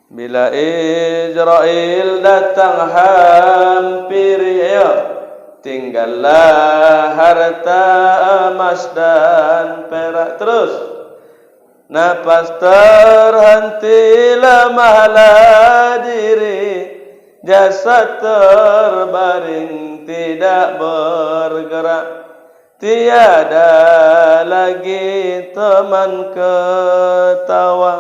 Bila Israel datang hampir, ya, tinggallah harta emas dan perak. Terus, napas terhenti, lemahlah diri, jasad terbaring tidak bergerak. Tiada lagi teman ketawa,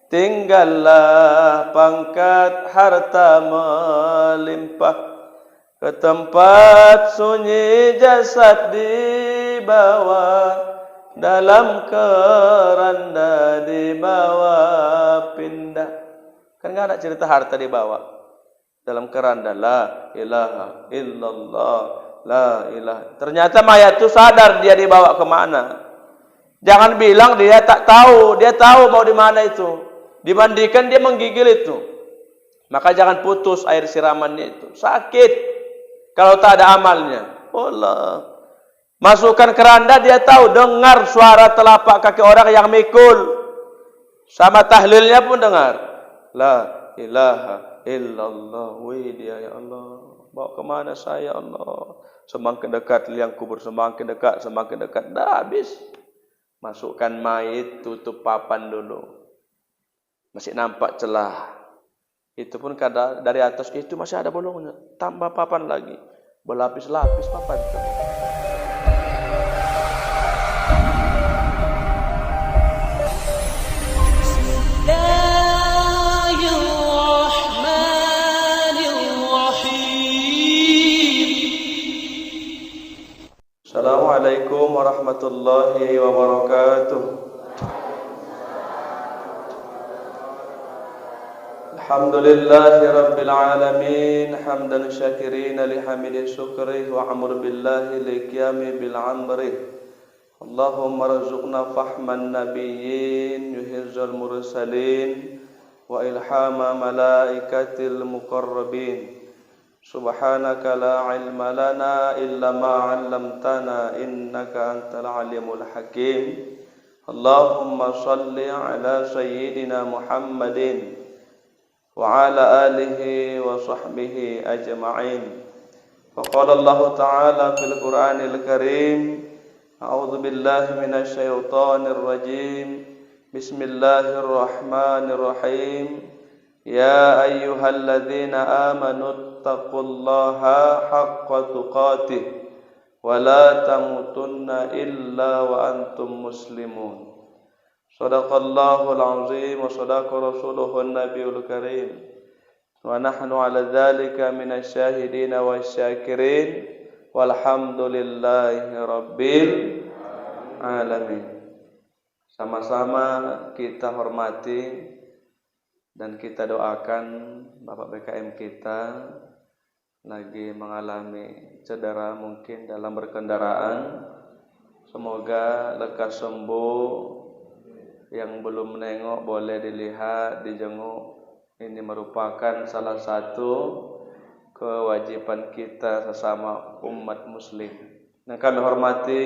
tinggallah pangkat harta melimpah. Ke tempat sunyi jasad dibawa, dalam keranda dibawa pindah. Kan enggak ada cerita harta dibawa dalam keranda. La ilaha illallah, la ilaha. Ternyata mayat itu sadar dia dibawa ke mana. Jangan bilang dia tak tahu, dia tahu mau di mana itu. Dimandikan dia menggigil itu. Maka jangan putus air siramannya itu. Sakit kalau tak ada amalnya. Allah. Masukkan keranda, dia tahu, dengar suara telapak kaki orang yang mikul. Sama tahlilnya pun dengar. La ilaha illallah. Wih dia, ya Allah. Bawa kemana saya, Allah? Semakin dekat liang kubur, semakin dekat, semakin dekat. Dah habis. Masukkan mayit, tutup papan dulu. Masih nampak celah. Itu pun kadang dari atas itu masih ada bolongnya. Tambah papan lagi. Berlapis-lapis papan itu. Assalamualaikum warahmatullahi wabarakatuh. Alhamdulillahi rabbil alamin, hamdan syakirin lihamidi syukrih wa amr billahi liqiyami bil amrih. Allahumma razuqna fahman nabiyyin yuhizzul mursalin wa ilhama malaikatil muqarrabin. Subhanaka la ilma lana illa ma 'allamtana innaka antal alimul hakim. Allahumma salli ala sayyidina Muhammadin wa ala alihi wa sahbihi ajma'in. Faqala Allah ta'ala fil Qur'anil Karim, a'udzu billahi minasy syaithanir rajim. Bismillahirrahmanirrahim. Ya ayyuhalladzina amanu taqullaha haqqa tuqatih wa la tamutunna illa wa antum muslimun. Shadaqallahul azim wa shadaqa rasuluhun nabiyul karim. Wa nahnu ala dzalika minasy syahidin wasyakirin walhamdulillahi rabbil alamin. Sama-sama kita hormati dan kita doakan Bapak BKM kita lagi mengalami cedera mungkin dalam berkendaraan. Semoga lekas sembuh. Yang belum menengok boleh dilihat, dijenguk. Ini merupakan salah satu kewajiban kita sesama umat muslim. Yang kami hormati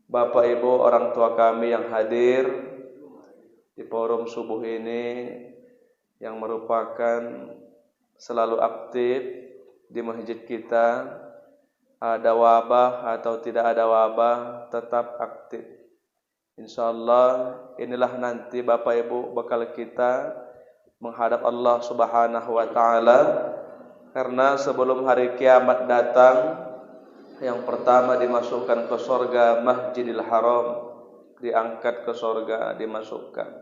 Bapak Ibu orang tua kami yang hadir di forum subuh ini, yang merupakan selalu aktif di masjid kita. Ada wabah atau tidak ada wabah, tetap aktif. InsyaAllah inilah nanti Bapak Ibu bekal kita menghadap Allah Subhanahu wa ta'ala. Karena sebelum hari kiamat datang, yang pertama dimasukkan ke surga Masjidil Haram, diangkat ke surga, dimasukkan.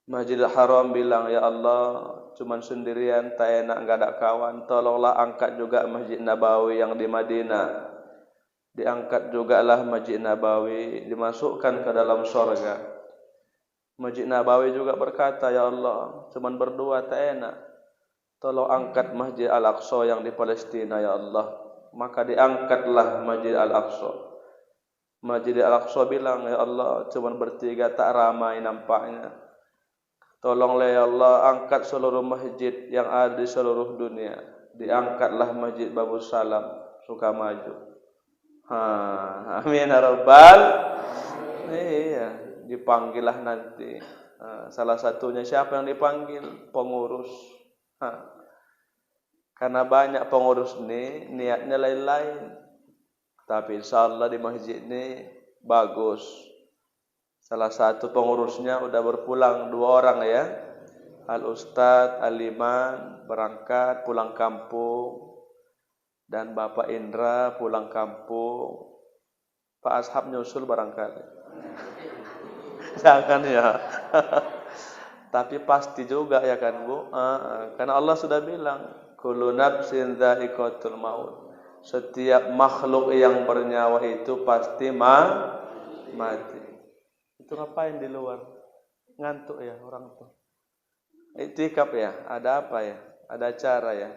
Masjidil Haram bilang, ya Allah, cuman sendirian, tak enak, enggak ada kawan. Tolonglah angkat juga Masjid Nabawi yang di Madinah. Diangkat jugalah Masjid Nabawi, dimasukkan ke dalam surga. Masjid Nabawi juga berkata, ya Allah, cuman berdua tak enak. Tolong angkat Masjid Al-Aqsa yang di Palestina, ya Allah. Maka diangkatlah Masjid Al-Aqsa. Masjid Al-Aqsa bilang, ya Allah, cuman bertiga tak ramai nampaknya. Tolonglah ya Allah, angkat seluruh masjid yang ada di seluruh dunia. Diangkatlah Masjid Babus Salam, Sukamaju. Amin ya rabbal. Iya, dipanggillah nanti. Salah satunya siapa yang dipanggil? Pengurus. Karena banyak pengurus ini niatnya lain-lain. Tapi insyaallah di masjid ini bagus. Salah satu pengurusnya udah berpulang 2 orang ya. Al-Ustadz Al-Iman berangkat pulang kampung. Dan Bapak Indra pulang kampung. Pak Ashab nyusul barangkali. Jangan ya. Tapi pasti juga ya kan Bu. Karena Allah sudah bilang, kullu nafsin dha'iqatul maut. Setiap makhluk yang bernyawa itu pasti mati. Itu ngapain di luar? Ngantuk ya orang tuh. Iktikaf ya? Ada apa ya? Ada acara ya?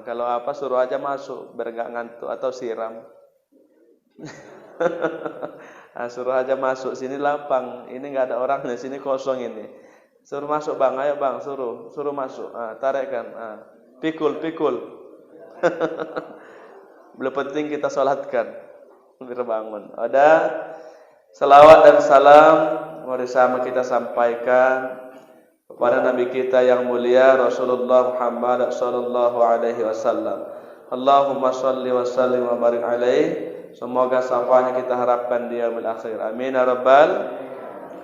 Kalau apa suruh aja masuk biar enggak ngantuk atau siram. Suruh aja masuk, sini lapang. Ini enggak ada orangnya, sini kosong ini. Suruh masuk Bang, ayo Bang, suruh masuk. Tarikkan. Pikul. Belum penting kita salatkan biar bangun. Ada selawat dan salam mari sama kita sampaikan kepada Nabi kita yang mulia Rasulullah Muhammad sallallahu alaihi wasallam. Allahumma shalli wa sallim wa barik alaihi. Semoga syafaatnya kita harapkan di yaumil akhir. Amin ya rabbal.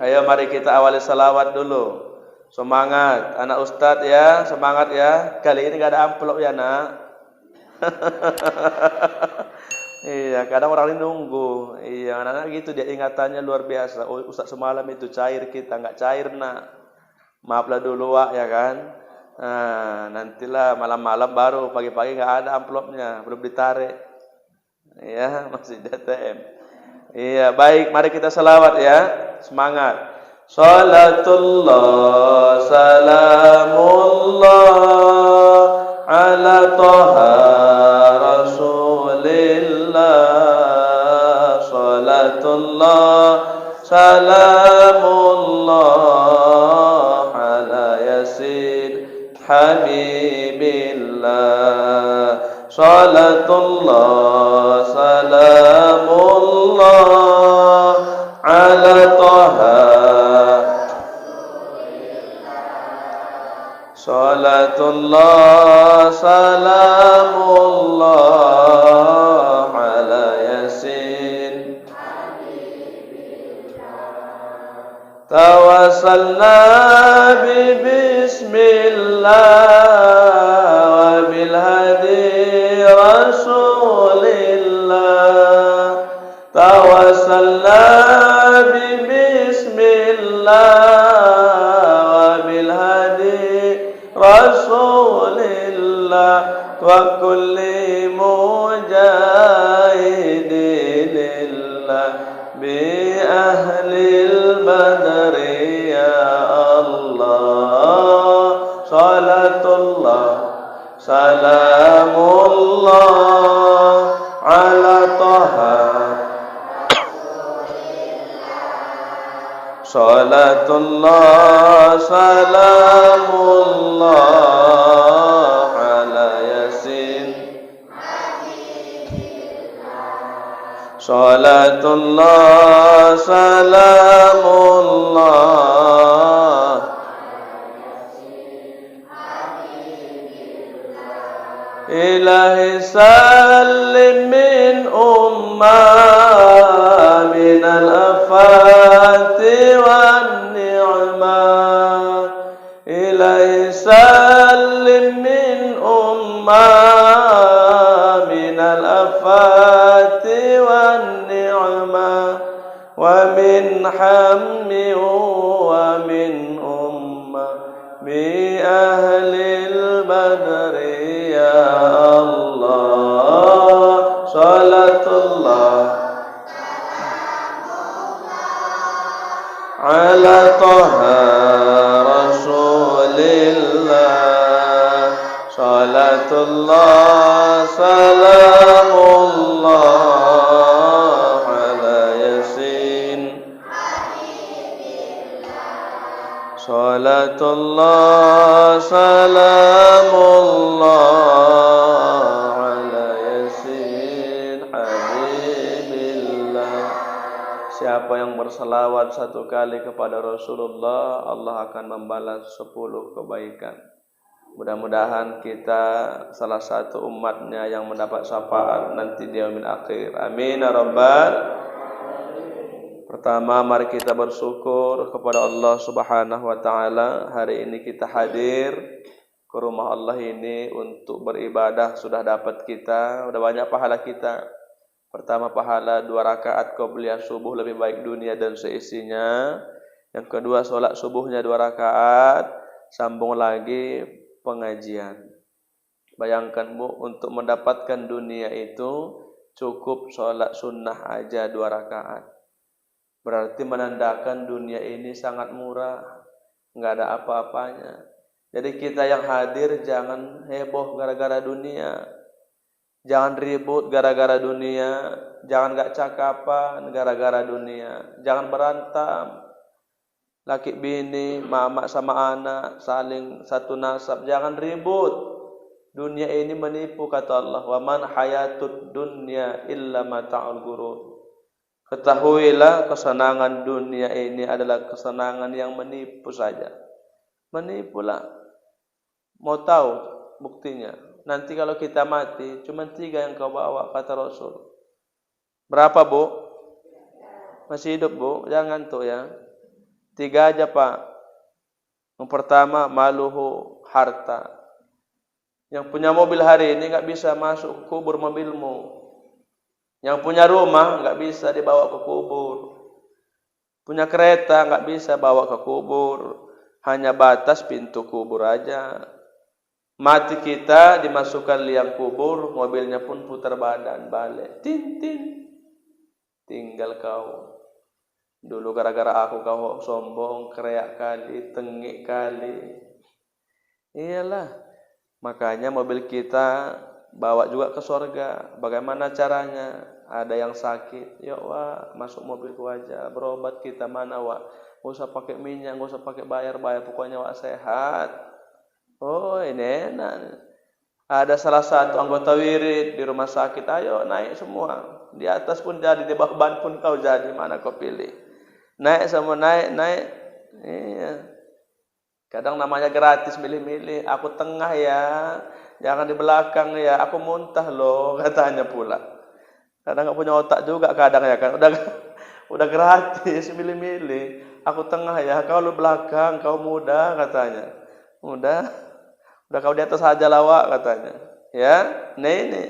Ayo mari kita awali salawat dulu. Semangat anak ustaz ya, semangat ya. Kali ini enggak ada amplop ya, Nak. Iya, kadang orang ini nunggu. Iya, anak-anak gitu dia ingatannya luar biasa. Oh, ustaz semalam itu cair kita, enggak cair, Nak. Maaflah dulu Wak ya kan. Nantilah malam-malam baru, pagi-pagi enggak ada amplopnya, belum ditarik. Ya, masih DTM. Iya, baik, mari kita selawat ya. Semangat. Salatullah salamullah ala Taha Rasulillah. Salatullah salamullah Habibillah. Salatullah salamullah ala Taha. Salatullah salamullah ala Yasin. Tawassalna bismillah wa bil hadi rasulillah. Tawassalna bismillah wa bil hadi rasulillah wa kulli mujahidillah bi ahlil badri ya Allah. Salatullah salamullah ala Taha. Salatullah salamullah ala Yasin. Salatullah salamullah Ilahi salim min ummah min al-afati wan ni'mah. Ilahi salim min ummah min al-afati wan ni'mah wa min hammi wa min ummah bi ahlil badri ya Allah. Salatullah ala Taha Rasulillah. Salatullah salamullah ala Yasin. Salatullah salamullah ala Yasin Habibillah. Siapa siapa yang berselawat 1 kali kepada Rasulullah, Allah akan membalas 10 kebaikan. Mudah-mudahan kita salah satu umatnya yang mendapat syafaat nanti di yaumil akhir. Amin ya rabbal. Pertama, mari kita bersyukur kepada Allah Subhanahu wa taala. Hari ini kita hadir ke rumah Allah ini untuk beribadah. Sudah dapat kita, sudah banyak pahala kita. Pertama, pahala 2 rakaat qabliyah subuh lebih baik dunia dan seisinya. Yang kedua, solat subuhnya 2 rakaat, sambung lagi pengajian. Bayangkan Bu, untuk mendapatkan dunia itu cukup solat sunnah aja 2 rakaat. Berarti menandakan dunia ini sangat murah, nggak ada apa-apanya. Jadi kita yang hadir jangan heboh gara-gara dunia, jangan ribut gara-gara dunia, jangan nggak cakapan gara-gara dunia, jangan berantem. Laki bini, mama sama anak saling satu nasab, jangan ribut. Dunia ini menipu kata Allah, wa man hayatud dunya illa mata'ul ghurur. Ketahuilah kesenangan dunia ini adalah kesenangan yang menipu saja. Menipulah. Mau tahu buktinya? Nanti kalau kita mati, cuma 3 yang kau bawa kata Rasul. Berapa Bu? Masih hidup Bu? Jangan tuh ya. 3 aja Pak. Yang pertama, maluhu, harta. Yang punya mobil hari ini nggak bisa masuk kubur mobilmu. Yang punya rumah nggak bisa dibawa ke kubur. Punya kereta nggak bisa bawa ke kubur. Hanya batas pintu kubur aja. Mati kita dimasukkan liang kubur, mobilnya pun putar badan balik. Tin tin. Tinggal kau. Dulu gara-gara aku kau sombong, kreak kali, tengik kali. Iyalah. Makanya mobil kita bawa juga ke surga. Bagaimana caranya? Ada yang sakit, ya Wak, masuk mobilku aja. Berobat kita mana Wak? Gak usah pakai minyak, gak usah pakai bayar, pokoknya Wak sehat. Oh ini enak. Ada salah satu anggota wirid di rumah sakit, ayo naik semua. Di atas pun jadi, di bawah ban pun kau jadi, mana kau pilih? Naik semua, naik. Iya. Kadang namanya gratis, milih-milih. Aku tengah ya, jangan di belakang ya. Aku muntah loh, katanya pula. Kadang nggak punya otak juga kadang ya kan. Udah gratis, milih-milih. Aku tengah ya, kau lu belakang, kau muda katanya. Udah kau di atas aja lawak katanya. Ya, ini.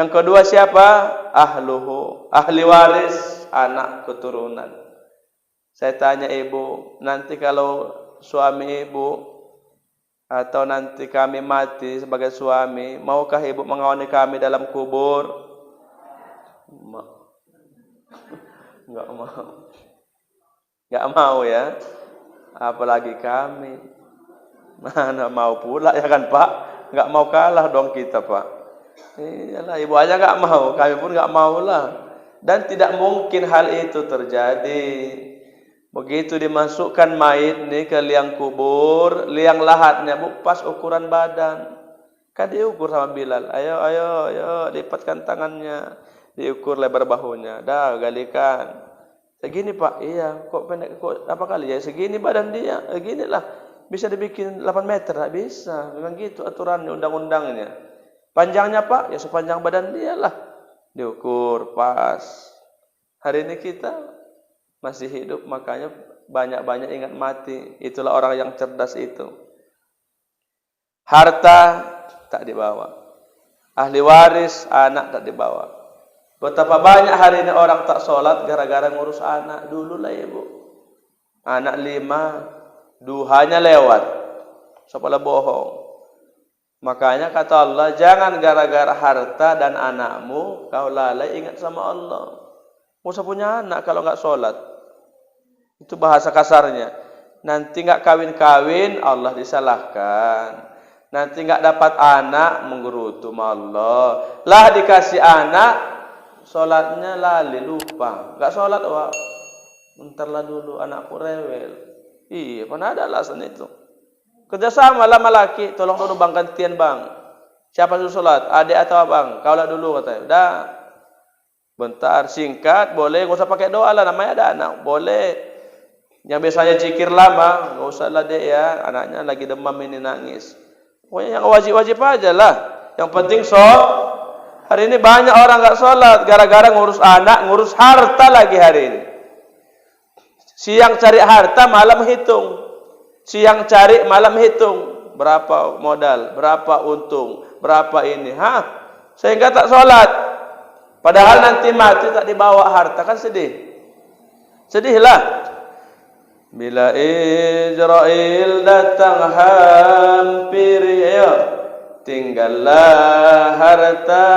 Yang kedua siapa? Ahluhu, ahli waris, anak keturunan. Saya tanya ibu, nanti kalau suami ibu atau nanti kami mati sebagai suami, maukah ibu mengawani kami dalam kubur? Enggak mau. Enggak mau ya. Apalagi kami. Mana mau pula ya kan Pak? Enggak mau kalah dong kita Pak. Iyalah, ibu aja enggak mau, kami pun enggak maulah. Dan tidak mungkin hal itu terjadi. Begitu dimasukkan mayit nih ke liang kubur, liang lahatnya Bu pas ukuran badan. Kan diukur sama Bilal. Ayo, lipatkan tangannya. Diukur lebar bahunya. Dah, galikan. Segini Pak. Iya, kok pendek, kok apa kali ya? Segini badan dia. Ginilah. Bisa dibikin 8 meter, tak bisa. Memang gitu aturannya, undang-undangnya. Panjangnya Pak, ya sepanjang badan dia lah. Diukur pas. Hari ini kita masih hidup, makanya banyak-banyak ingat mati. Itulah orang yang cerdas itu. Harta tak dibawa. Ahli waris, anak tak dibawa. Betapa banyak hari ini orang tak sholat gara-gara ngurus anak. Dulu lah ibu. Anak 5, duhanya lewat. Seolah bohong. Makanya kata Allah, jangan gara-gara harta dan anakmu kau lalai ingat sama Allah. Nggak usah punya anak kalau nggak sholat. Itu bahasa kasarnya. Nanti nggak kawin-kawin, Allah disalahkan. Nanti nggak dapat anak, menggerutu sama Allah. Lah dikasih anak, sholatnya lali, lupa. Nggak sholat, wah. Bentarlah dulu, anakku rewel. Iya, mana ada alasan itu. Kerjasama lah laki, tolong dulu bang, gantian bang. Siapa suruh sholat? Adik atau abang? Kaulah dulu katanya. Dah. Bentar, singkat, boleh. Nggak usah pakai doa lah, namanya ada anak. Boleh. Yang biasanya zikir lama, nggak usah lah dek ya. Anaknya lagi demam ini nangis. Pokoknya yang wajib-wajib aja lah. Yang penting hari ini banyak orang nggak sholat gara-gara ngurus anak, ngurus harta lagi hari ini. Siang cari harta, malam hitung. Siang cari, malam hitung. Berapa modal, berapa untung, berapa ini. Sehingga tak sholat. Padahal nanti mati tak dibawa harta, kan sedih. Sedihlah. Bila Israel datang hampir ya, tinggallah harta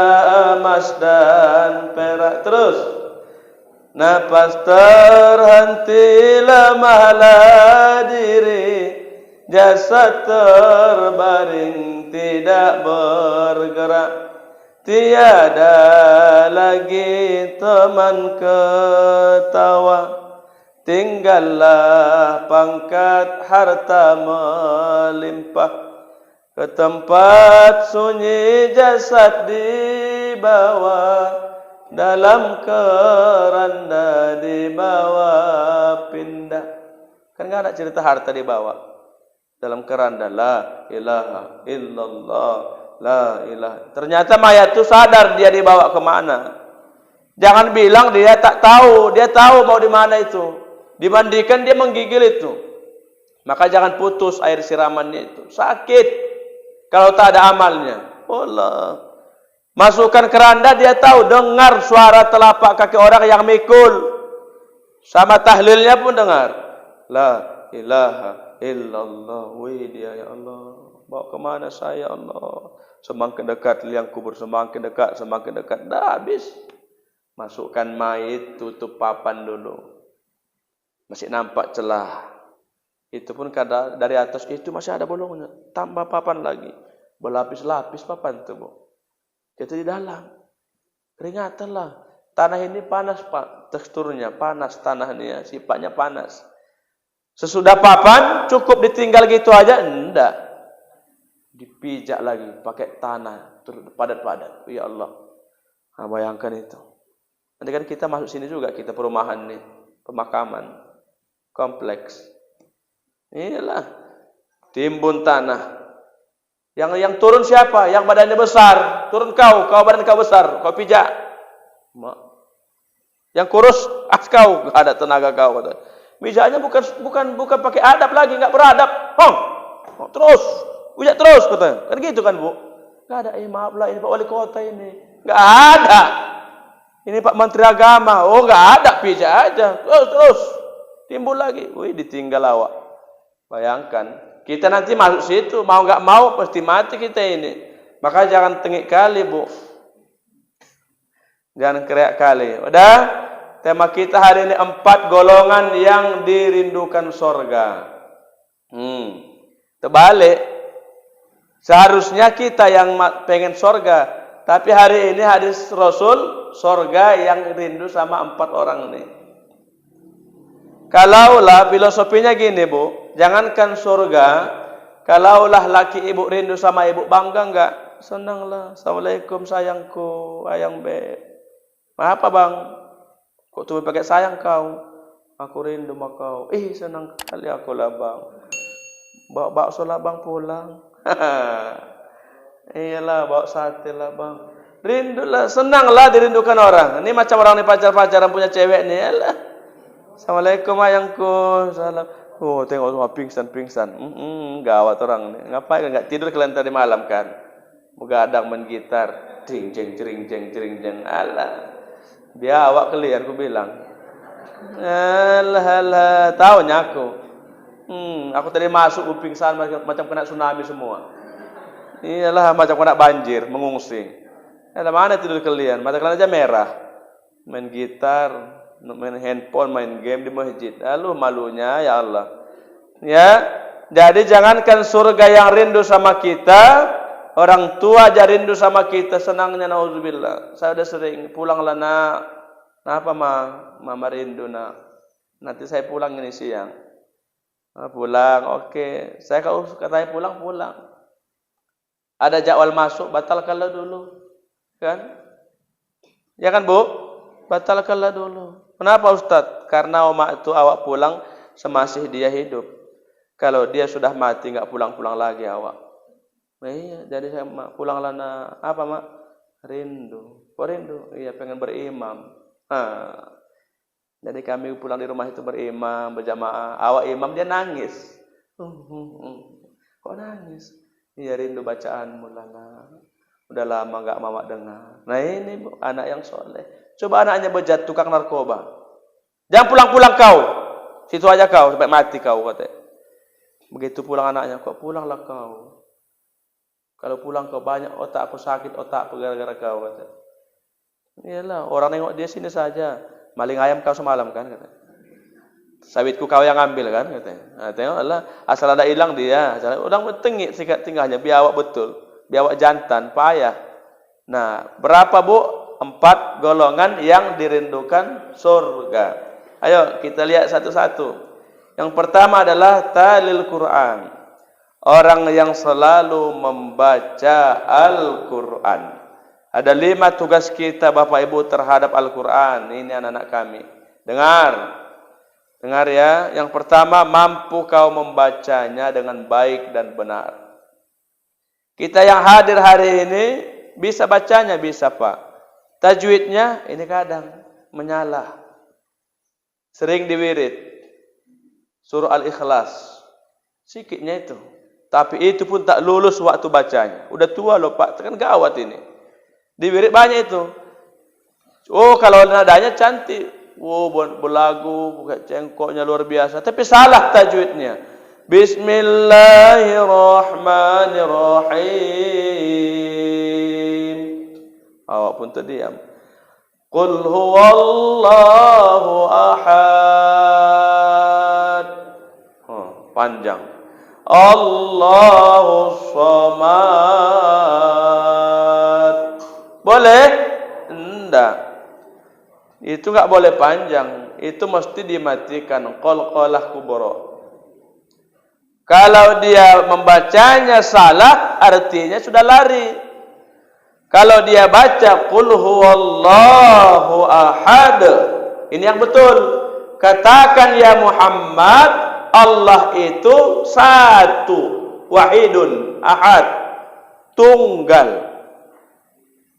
emas dan perak. Terus napas terhenti, lemahlah diri, jasad terbaring tidak bergerak, tiada lagi teman ketawa, tinggallah pangkat harta melimpah, ke tempat sunyi jasad dibawa, dalam keranda dibawa pindah. Kan nggak ada cerita harta dibawa dalam keranda. La ilaha illallah, la ilaha. Ternyata mayat itu sadar dia dibawa kemana. Jangan bilang dia tak tahu, dia tahu mau di mana itu. Dimandikan dia menggigil itu. Maka jangan putus air siramannya itu. Sakit kalau tak ada amalnya. Allah. Masukkan keranda, dia tahu, dengar suara telapak kaki orang yang mikul. Sama tahlilnya pun dengar. La ilaha illallah. Wih dia ya Allah. Bawa kemana saya Allah? Semakin dekat liang kubur, semakin dekat, semakin dekat. Dah habis. Masukkan mayit, tutup papan dulu. Masih nampak celah. Itu pun kadang dari atas itu masih ada bolongnya. Tambah papan lagi. Berlapis-lapis papan itu, Bu. Itu di dalam. Peringatanlah. Tanah ini panas, Pak. Teksturnya panas tanah ini ya. Sifatnya panas. Sesudah papan cukup ditinggal gitu aja? Enggak. Dipijak lagi pakai tanah padat-padat. Ya Allah. Bayangkan itu. Nanti kan kita masuk sini juga, kita perumahan nih, pemakaman, kompleks. Inilah timbun tanah. Yang turun siapa? Yang badannya besar. Turun kau badan kau besar, kau pijak. Yang kurus, kau, gak ada tenaga kau. Mijaknya bukan pakai adab lagi, nggak beradab. Terus, pijak terus, katanya. Kan gitu kan, Bu? Nggak ada. Maaf lah, ini Pak Wali Kota ini. Nggak ada. Ini Pak Menteri Agama. Oh, nggak ada, pijak aja. Terus. Timbul lagi. Wih, ditinggal awak. Bayangkan. Kita nanti masuk situ. Mau nggak mau, pasti mati kita ini. Maka jangan tengik kali, Bu. Jangan keriak kali. Udah? Tema kita hari ini 4 golongan yang dirindukan sorga. Terbalik. Seharusnya kita yang pengen sorga. Tapi hari ini hadis Rasul, sorga yang rindu sama 4 orang ini. Kalaulah filosofinya gini, Bu, jangankan surga, kalaulah laki ibu rindu sama ibu, bangga enggak? Senanglah. Assalamualaikum sayangku, ayang beb. Apa bang? Kok tuh pakai sayang kau? Aku rindu sama kau. Senang kali aku lah bang. Bawa bakso lah bang pulang. Iyalah, bawa sate lah bang. Rindulah, senanglah dirindukan orang. Ini macam orang ni pacar-pacaran punya cewek ni. Yalah. Assalamualaikum ayangku. Salam. Oh, tengok semua pingsan. Gawat orang ni. Ngapain kan enggak tidur kalian tadi malam kan? Begadang main gitar. Jeng jeng. Alah. Dia awak kalian aku bilang. Alah. Tahunya aku. Aku tadi masuk pingsan macam kena tsunami semua. Iyalah, macam kena banjir, mengungsi. Mana tidur kalian? Mata kalian aja merah. Main gitar, main handphone, main game di masjid. Lalu malunya, ya Allah. Ya, jadi jangankan surga yang rindu sama kita, orang tua aja rindu sama kita, senangnya nauzubillah. Saya udah sering, pulanglah nak. Kenapa mama rindu nak? Nanti saya pulang ini siang. Pulang, oke. Saya kalau katanya pulang. Ada jadwal masuk, batalkanlah dulu. Kan? Ya kan, Bu? batalkanlah dulu. Kenapa Ustaz? Karena itu awak pulang semasih dia hidup. Kalau dia sudah mati enggak pulang-pulang lagi awak. Nah, iya, jadi saya pulanglah apa mak? Rindu. Kok rindu? Iya, pengen berimam. Jadi kami pulang di rumah itu berimam, berjamaah. Awak imam dia nangis. Kok nangis? Iya, rindu bacaanmu lana. Udah lama enggak mamak dengar. Nah ini bu, anak yang soleh. Coba anaknya bejat tukang narkoba. Jangan pulang-pulang kau. Situ aja kau sampai mati kau katanya. Begitu pulang anaknya, kok pulanglah kau. Kalau pulang kau banyak otak aku sakit, otak aku gara-gara kau katanya. Iyalah, orang nengok dia sini saja. Maling ayam kau semalam kan katanya. Sawitku kau yang ambil kan katanya. Nah, tengoklah asal ada hilang dia. Orang bertengik sikat tinggalnya biawak betul. Biawak jantan payah. Nah, berapa Bu? 4 golongan yang dirindukan surga. Ayo kita lihat satu-satu. Yang pertama adalah talil Quran. Orang yang selalu membaca Al-Quran. Ada 5 tugas kita Bapak Ibu terhadap Al-Quran. Ini anak-anak kami. Dengar ya. Yang pertama, mampu kau membacanya dengan baik dan benar. Kita yang hadir hari ini bisa bacanya, bisa Pak. Tajwidnya ini kadang menyalah. Sering diwirid. Surah Al-Ikhlas. Sikitnya itu. Tapi itu pun tak lulus waktu bacanya. Udah tua loh Pak, kan gawat ini. Diwirid banyak itu. Oh kalau nadanya cantik. Oh belagu, bukan cengkoknya luar biasa. Tapi salah tajwidnya. Bismillahirrahmanirrahim. Awak pun terdiam. Qul huwallahu ahad. Panjang. Allahu samad. Boleh? Enggak. Itu enggak boleh panjang. Itu mesti dimatikan. Qalqalah kubra. Kalau dia membacanya salah, artinya sudah lari. Kalau dia baca qul huwallahu ahad, ini yang betul. Katakan ya Muhammad, Allah itu satu, wahidun, ahad, tunggal.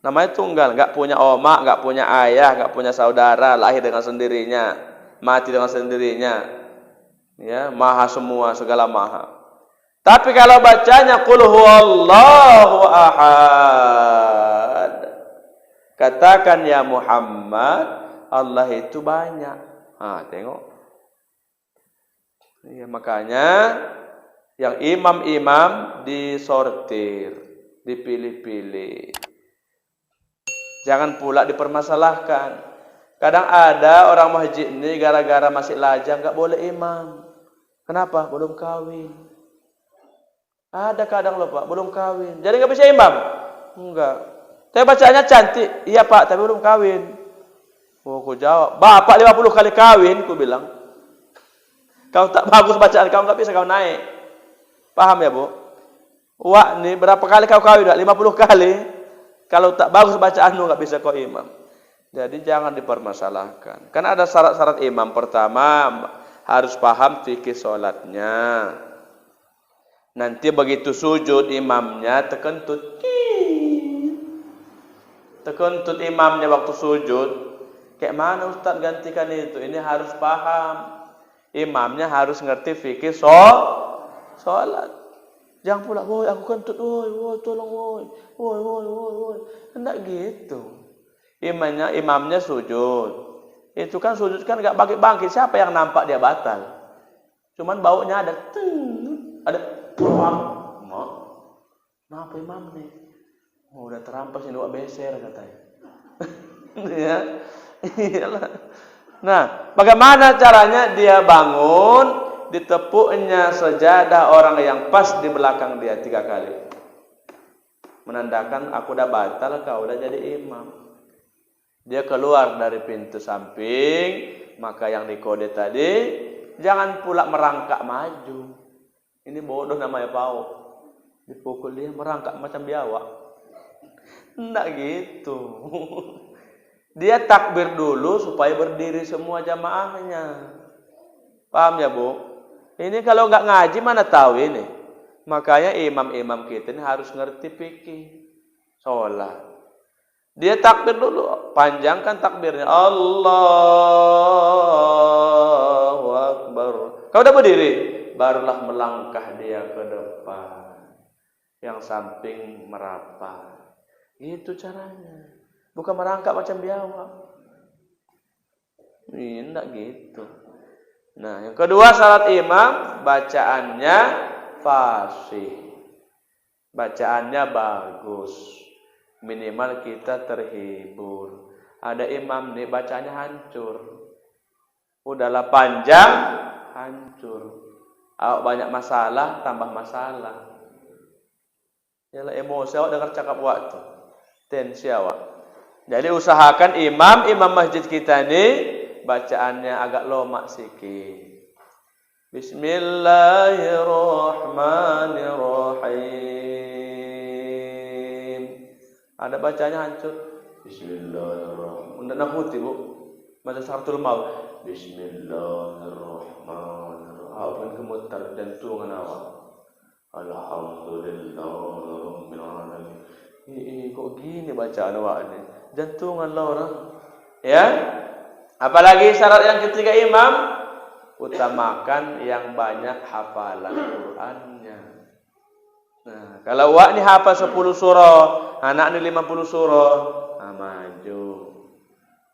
Namanya tunggal, enggak punya omak, enggak punya ayah, enggak punya saudara, lahir dengan sendirinya, mati dengan sendirinya. Ya, maha semua, segala maha. Tapi kalau bacanya qul huwallahu ahad, katakan ya Muhammad, Allah itu banyak. Tengok. Ya, makanya yang imam-imam disortir, dipilih-pilih. Jangan pula dipermasalahkan. Kadang ada orang masjid ini gara-gara masih lajang enggak boleh imam. Kenapa? Belum kawin. Ada kadang loh Pak, belum kawin. Jadi enggak bisa imam? Enggak. Tapi bacanya cantik. Iya Pak, tapi belum kawin. Oh, aku jawab, Bapak 50 kali kawin, aku bilang. Kau tak bagus bacaan kau, enggak bisa kau naik. Paham ya, Bu? Wah, nih berapa kali kau kawin? 50 kali. Kalau tak bagus bacaanmu, enggak bisa kau imam. Jadi jangan dipermasalahkan. Karena ada syarat-syarat imam. Pertama, harus paham fikih sholatnya. Nanti begitu sujud imamnya tekentut. Tekentut imamnya waktu sujud. Kayak mana Ustaz gantikan itu? Ini harus paham. Imamnya harus ngerti fikih sholat. Jangan pula, woi aku kentut, woi tolong woi. Enggak gitu. Imamnya sujud. Itu kan sujud kan enggak bangkit-bangkit. Siapa yang nampak dia batal? Cuman baunya ada peluang. Kenapa imam nih? Oh, udah terampas ini wak beser katanya. Ya. Iyalah. Nah, bagaimana caranya dia bangun, ditepuknya sejadah orang yang pas di belakang dia 3 kali. Menandakan aku udah batal, kau udah jadi imam. Dia keluar dari pintu samping, maka yang dikode tadi, jangan pula merangkak maju. Ini bodoh namanya Pau. Dipukul dia merangkak macam biawak. Enggak gitu. Dia takbir dulu supaya berdiri semua jamaahnya. Paham ya, Bu? Ini kalau nggak ngaji mana tahu ini. Makanya imam-imam kita ini harus ngerti fikih sholat. Dia takbir dulu, panjangkan takbirnya. Allahu Akbar. Kau udah berdiri, barulah melangkah dia ke depan. Yang samping merapat. Itu caranya. Bukan merangkak macam biawak. Ini enggak gitu. Nah, yang kedua syarat imam, bacaannya fasih. Bacaannya bagus. Minimal kita terhibur. Ada imam nih bacanya hancur. Udahlah panjang, hancur. Awak banyak masalah, tambah masalah. Yalah emosi awak dengar cakap awak tu. Tensi awak. Jadi usahakan imam masjid kita ni bacaannya agak lomak sikit. Bismillahirrahmanirrahim. Ada bacanya hancur. Bismillahirrahmanirrahim. Untuk nakuti, Bu. Macam suratul maut. Bismillahirrahmanirrahim. Awak pun gemetar jantungan awak. Alhamdulillahirabbil alamin. Kok gini bacaan awak ni? Jantungan lah orang. Ya? Apalagi syarat yang ketiga imam, utamakan yang banyak hafalan Qur'annya. Nah, kalau awak ni hafal 10 surah, anak ni 50 surah, maju.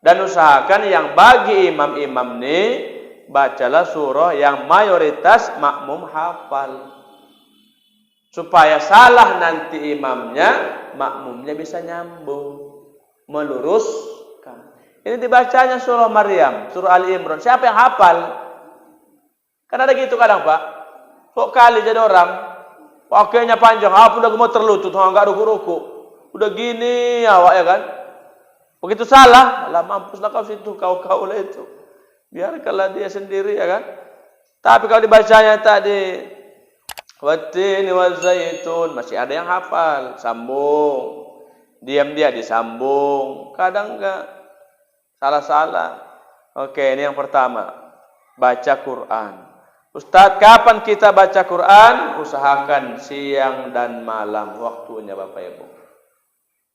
Dan usahakan yang bagi imam-imam ni bacalah surah yang mayoritas makmum hafal. Supaya salah nanti imamnya, makmumnya bisa nyambung, meluruskan. Ini dibacanya surah Maryam, surah Ali Imran. Siapa yang hafal? Kan ada gitu kadang, Pak. Kok kali jadi orang pakainya panjang, apa udah gemuk terlutut, enggak ruku-ruku. Udah gini awak ya kan? Begitu salah, lah mampuslah kau situ, kau lah itu. Biarkanlah dia sendiri ya kan? Tapi kalau dibacanya tadi Wattini wazaitun, masih ada yang hafal, sambung. Diam dia disambung, kadang enggak. Salah-salah. Oke, ini yang pertama. Baca Quran. Ustaz, kapan kita baca Quran? Usahakan siang dan malam waktunya Bapak Ibu.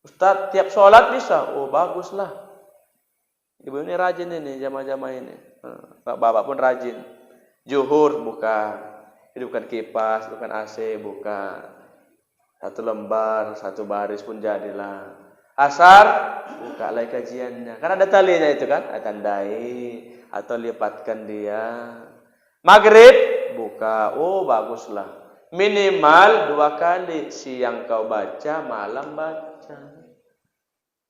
Ustaz, tiap sholat bisa? Oh, baguslah. Ibu ini rajin ini, jamaah-jamaah ini. Bapak pun rajin. Zuhur buka. Hidupkan kipas, hidupkan AC, buka. Satu lembar, satu baris pun jadilah. Asar, buka lagi kajiannya. Kan ada talinya itu kan? Tandai atau lipatkan dia. Maghrib, buka. Oh, baguslah. Minimal 2 kali. Siang kau baca, malam baca.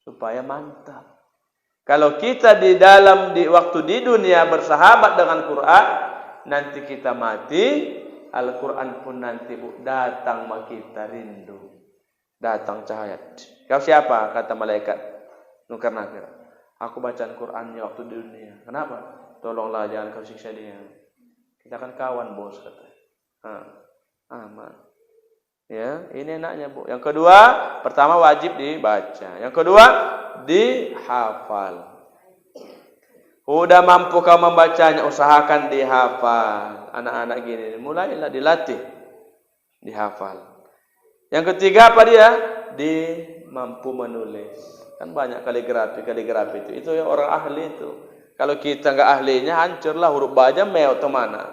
Supaya mantap. Kalau kita di waktu di dunia bersahabat dengan Quran, nanti kita mati, Al-Quran pun nanti datang sama kita rindu. Datang cahaya. Kau siapa? Kata malaikat Munkar Nakir. Aku bacaan Qurannya waktu di dunia. Kenapa? Tolonglah jangan kau siksa dia. Kita kan kawan bos kata. Aman. Ya, ini enaknya Bu. Yang kedua, pertama wajib dibaca. Yang kedua, dihafal. Udah mampu kau membacanya, usahakan dihafal. Anak-anak gini, mulailah dilatih, dihafal. Yang ketiga apa dia? Mampu menulis. Kan banyak kaligrafi itu ya orang ahli itu. Kalau kita enggak ahlinya, hancurlah huruf ba aja meot ke mana.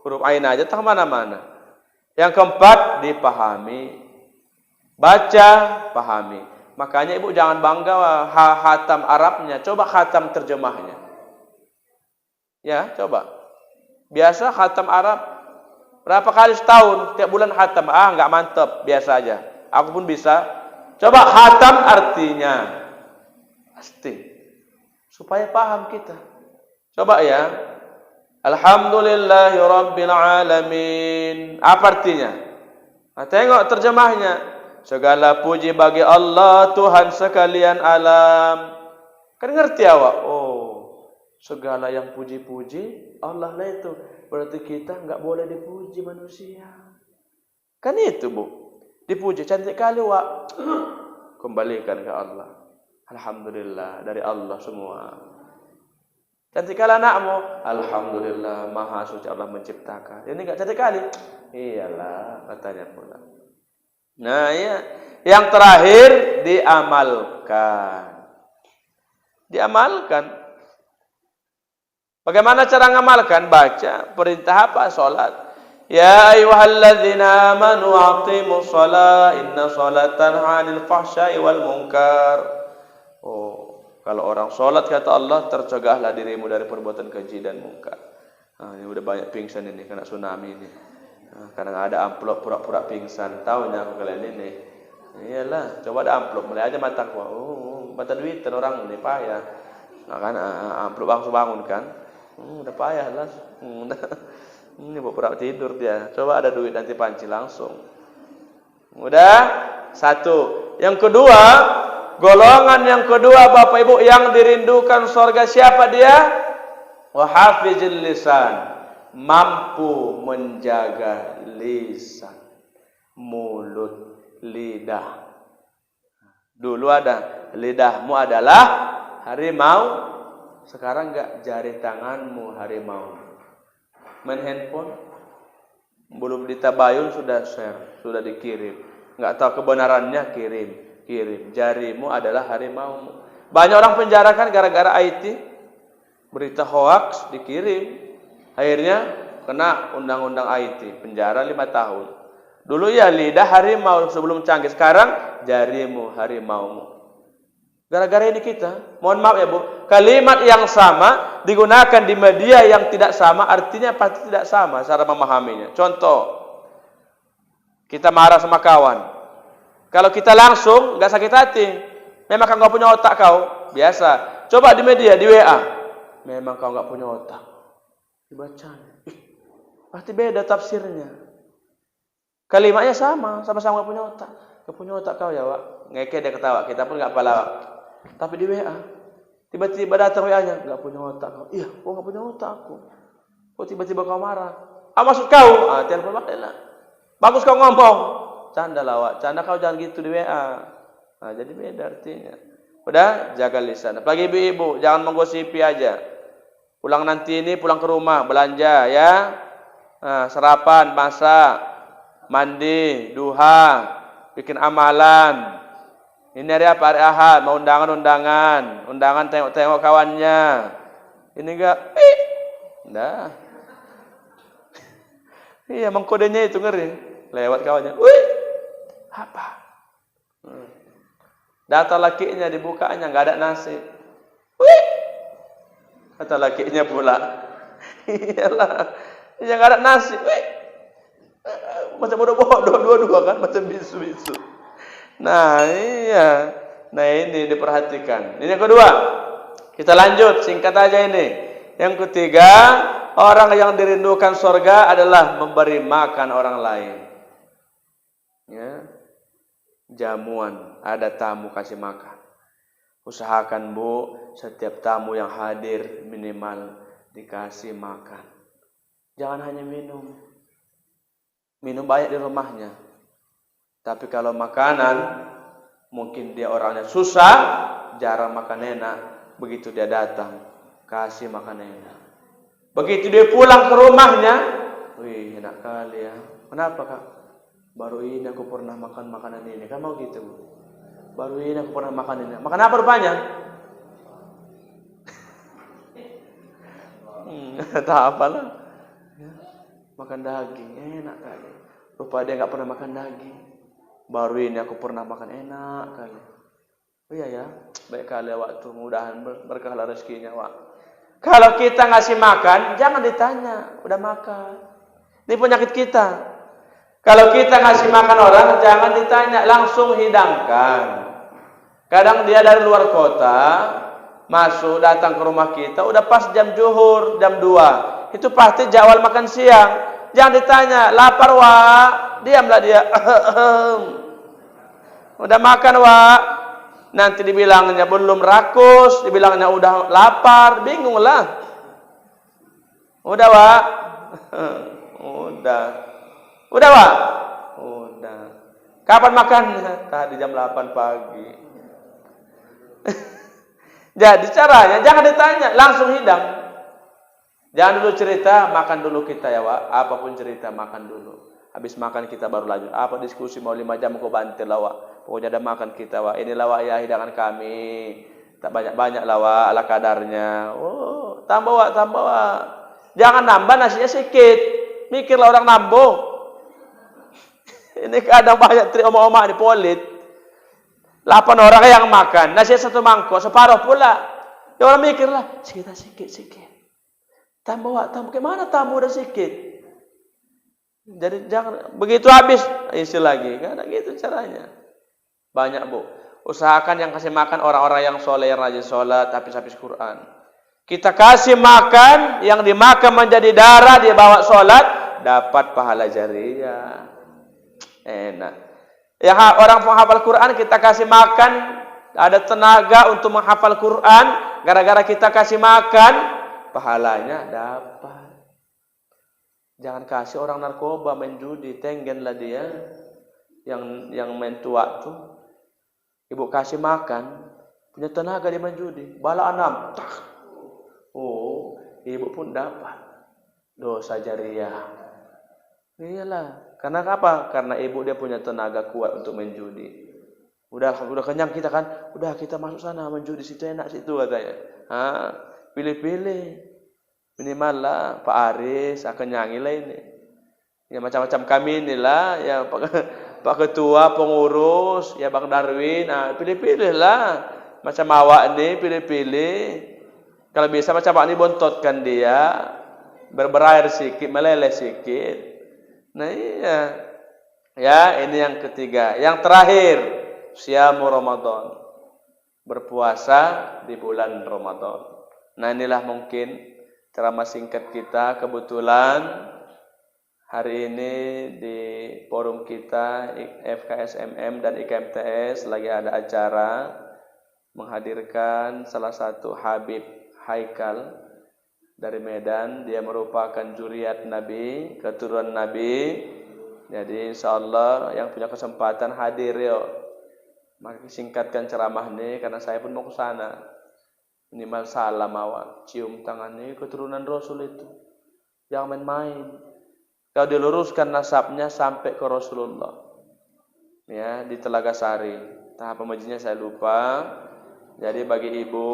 Huruf ain aja tak mana-mana. Yang keempat, dipahami. Baca, pahami. Makanya Ibu jangan bangga khatam Arabnya, coba khatam terjemahnya. Ya, coba. Biasa khatam Arab berapa kali setahun, tiap bulan khatam. Enggak mantap, biasa aja. Aku pun bisa. Coba khatam artinya. Pasti. Supaya paham kita. Coba ya. Alhamdulillahirabbil alamin. Apa artinya? Nah, tengok terjemahnya. Segala puji bagi Allah, Tuhan sekalian alam. Kan ngerti awak? Oh, segala yang puji-puji Allah lah itu. Berarti kita enggak boleh dipuji manusia. Kan itu Bu. Dipuji cantik kali Wak. Kembalikan ke Allah. Alhamdulillah, dari Allah semua. Cantik kali anakmu, alhamdulillah, maha suci Allah menciptakan. Ini enggak cantik kali. Iyalah, katanya pula. Nah, iya. Yang terakhir diamalkan. Diamalkan. Bagaimana cara ngamalkan? Baca perintah apa? Salat. Ya ayyuhalladzina amanu aqimus shalah inna sholatan 'anil fahsya'i wal munkar. Oh, kalau orang salat kata Allah, tercegahlah dirimu dari perbuatan keji dan mungkar. Nah, ini udah banyak pingsan ini kena tsunami ini. Nah, kadang ada amplop pura-pura pingsan. Tahunya aku kalian ini. Iyalah, coba ada amplop, mulai aja mataku. Oh, mata duitan orang ini payah. Nah, kan amplop langsung bangun kan. Udah payah lah. Ini pura tidur dia. Coba ada duit nanti panci langsung. Udah satu. Yang kedua, golongan yang kedua Bapak Ibu yang dirindukan surga siapa dia? Wa hafizil lisan. Mampu menjaga lisan, mulut, lidah. Dulu ada lidahmu adalah harimau, sekarang enggak, jari tanganmu harimau. Main handphone, belum ditabayun sudah share, sudah dikirim. Enggak tahu kebenarannya, kirim. Jarimu adalah harimaumu. Banyak orang penjara kan gara-gara IT, berita hoax dikirim. Akhirnya kena undang-undang IT, penjara 5 tahun. Dulu ya lidah harimau sebelum canggih, sekarang jarimu harimaumu. Gara-gara ini kita, mohon maaf ya Bu, kalimat yang sama digunakan di media yang tidak sama, artinya pasti tidak sama cara memahaminya. Contoh, kita marah sama kawan. Kalau kita langsung nggak sakit hati, memang kau nggak punya otak kau, biasa. Coba di media, di WA, memang kau nggak punya otak. Dibacanya, pasti beda tafsirnya. Kalimatnya sama-sama gak punya otak. Gak punya otak kau ya, Wak. Ngeke dia ketawa, kita pun gak pala. Tapi di WA, tiba-tiba datang WA-nya, gak punya otak kau. Iya, kok gak punya otak aku. Kok tiba-tiba kau marah? Maksud kau? Telepon balik lah. Bagus kau ngomong. Canda lah, Wak. Canda kau jangan gitu di WA. Jadi beda artinya. Udah, jaga lisan. Apalagi ibu-ibu, jangan menggosipi aja. Pulang nanti ini, pulang ke rumah, belanja ya. Sarapan, masak, mandi, duha, bikin amalan. Ini hari apa? Hari Ahad, mau undangan, tengok-tengok kawannya. Ini enggak, dah. Iya, mengkodenya itu ngeri. Lewat kawannya, apa? Data lakinya dibukanya, enggak ada nasi. Kata lakinya pula, iyalah, yang enggak ada nasi. Macam bodoh-bodoh dua-dua kan, macam bisu-bisu. Nah, iya. Nah, ini diperhatikan. Ini yang kedua. Kita lanjut, singkat aja ini. Yang ketiga, orang yang dirindukan surga adalah memberi makan orang lain. Ya. Jamuan, ada tamu kasih makan. Usahakan Bu, setiap tamu yang hadir minimal dikasih makan. Jangan hanya minum. Minum banyak di rumahnya. Tapi kalau makanan, mungkin dia orangnya susah, jarang makan enak. Begitu dia datang, kasih makan enak. Begitu dia pulang ke rumahnya, wih enak kali ya. Kenapa Kak? Baru ini aku pernah makan makanan ini. Kan mau gitu Bu? Baru ini aku pernah makan ini. Makan apa rupanya? Tak apalah. Ya, makan daging, enak kali. Rupa dia nggak pernah makan daging. Baru ini aku pernah makan, enak kali. Oh iya ya, baik kali waktu. Mudahan berkahlah rezekinya Wak. Kalau kita ngasih makan, jangan ditanya, udah makan. Ini penyakit kita. Kalau kita ngasih makan orang, jangan ditanya, langsung hidangkan. Kadang dia dari luar kota, masuk datang ke rumah kita, udah pas jam zuhur, jam 2. Itu pasti jadwal makan siang. Jangan ditanya, lapar Wak? Diamlah dia. Udah makan Wak? Nanti dibilangnya belum rakus, dibilangnya udah lapar, bingung lah. Udah Wak? Udah. Udah Wak? Udah. Kapan makannya? Tadi jam 8 pagi. Jadi caranya jangan ditanya, langsung hidang. Jangan dulu cerita, makan dulu kita ya, Wak. Apapun cerita, makan dulu. Habis makan kita baru lanjut. Apa diskusi mau 5 jam kau bantil lah, Wak. Pokoknya ada makan kita, Wak. Inilah, Wak, ya hidangan kami. Tak banyak-banyak lah, Wak, ala kadarnya. Oh, tambah, Wak, tambah, Wak. Jangan nambah, nasinya sedikit. Mikirlah orang nambah. Ini kadang banyak trik omong-omong di polit. 8 orang yang makan, nasinya 1 mangkok, separuh pula. Ya orang mikirlah, sedikit. Tambah, Wak, tambah. Gimana tambah udah sedikit? Jadi jangan begitu habis isi lagi. Karena gitu caranya. Banyak, Bu. Usahakan yang kasih makan orang-orang yang soleh, yang rajin sholat, habis-habis Quran. Kita kasih makan, yang dimakan menjadi darah, dia bawa sholat, dapat pahala jariah. Enak. Ya, orang penghafal Quran kita kasih makan, ada tenaga untuk menghafal Quran, gara-gara kita kasih makan, pahalanya dapat. Jangan kasih orang narkoba main judi, tenggenlah dia yang main tua tuh. Ibu kasih makan, punya tenaga dia main judi, bala 6. Tak. Oh, ibu pun dapat dosa jariah. Iyalah, karena apa? Karena ibu dia punya tenaga kuat untuk main judi. Udah kenyang kita kan, udah kita masuk sana main judi, situ enak situ katanya. Pilih-pilih. Minimal lah Pak Aris akan nyangilah ini. Ya macam-macam kami inilah, ya Pak Ketua, pengurus, ya Bang Darwin, pilih-pilih lah. Macam awak ni pilih-pilih. Kalau bisa macam awak ni bontotkan dia, berair sikit, meleleh sikit. Nah iya. Ya, ini yang ketiga. Yang terakhir, siamu Ramadan. Berpuasa di bulan Ramadan. Nah inilah mungkin ceramah singkat kita. Kebetulan hari ini di forum kita FKSMM dan IKMTS lagi ada acara menghadirkan salah satu Habib Haikal dari Medan. Dia merupakan zuriat Nabi, keturunan Nabi. Jadi insyaallah yang punya kesempatan hadir yuk. Maka singkatkan ceramah ini karena saya pun mau ke sana. Minimal salam awak, cium tangannya, keturunan Rasul itu. Jangan main-main. Kalau diluruskan nasabnya sampai ke Rasulullah. Ya, di Telaga Sari. Tahap pemajinya saya lupa. Jadi bagi ibu,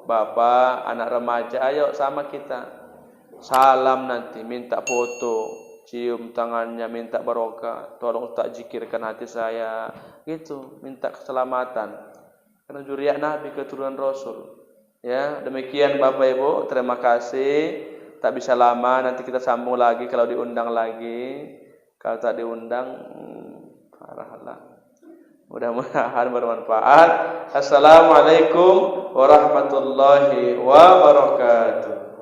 bapak, anak remaja, ayo sama kita. Salam nanti, minta foto, cium tangannya, minta barokah. Tolong Ustaz zikirkan hati saya. Gitu, minta keselamatan. Karena zuriat Nabi, keturunan Rasul. Ya, demikian Bapak Ibu, terima kasih. Tak bisa lama, nanti kita sambung lagi kalau diundang lagi. Kalau tak diundang, parahlah. Mudah-mudahan bermanfaat. Assalamualaikum warahmatullahi wabarakatuh.